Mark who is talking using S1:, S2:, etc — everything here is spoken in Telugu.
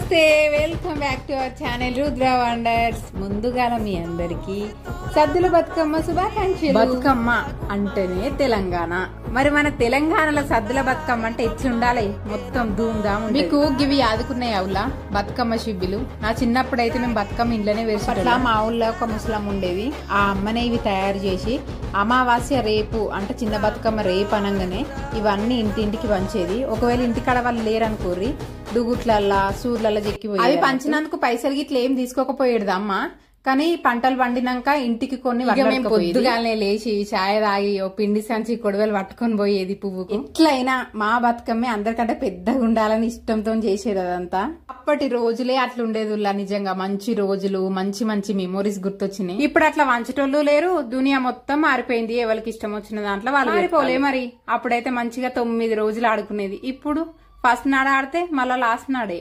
S1: నమస్తే, welcome back to our channel Rudra wonders. ముందుగా మీ అందరికి సద్దుల బతుకమ్మ శుభాకాంక్షలు. బతుకమ్మ అంటేనే తెలంగాణ. మరి మన తెలంగాణలో సద్దుల బతుకమ్మ అంటే ఎట్లుండాలి? మొత్తం ధూమ్ధామ్. మీకు గివి ఆదుకున్నాయి అవులా బతుకమ్మ శిబ్బిలు. నా చిన్నప్పుడు అయితే మేము బతుకమ్మ ఇంట్లోనే వేసుకుంటా. మా ఊళ్ళో ఒక ముసలం ఉండేది. ఆ అమ్మనే ఇవి తయారు చేసి అమావాస్య రేపు అంటే చిన్న బతుకమ్మ రేపు అనగానే ఇవన్నీ ఇంటింటికి పంచేది. ఒకవేళ ఇంటికాడ వాళ్ళు లేరనుకోర్రి దుగుట్లల్లా సూర్లల్లా చెక్కిపోయి అవి పంచినందుకు పైసలు గిట్ల ఏం తీసుకోకపోయేది అమ్మ. కానీ పంటలు పండినాక ఇంటికి కొన్ని పొద్దుగానే లేచి చాయ్ తాగి ఓ పిండి సంచి కొడవలు పట్టుకొని పోయేది పువ్వు. ఎట్లయినా మా బతుకమ్మే అందరికంటే పెద్దగా ఉండాలని ఇష్టంతో చేసేది అదంతా. అప్పటి రోజులే అట్లుండేది. నిజంగా మంచి రోజులు, మంచి మంచి మెమోరీస్ గుర్తొచ్చినాయి. ఇప్పుడు అట్లా వంచటోళ్ళు లేరు. దునియా మొత్తం మారిపోయింది. ఎవరికి ఇష్టం వచ్చిన దాంట్లో వాళ్ళు మారిపోలే. మరి అప్పుడైతే మంచిగా 9 రోజులు ఆడుకునేది. ఇప్పుడు ఫస్ట్ నాడు ఆడితే మళ్ళా లాస్ట్ నాడే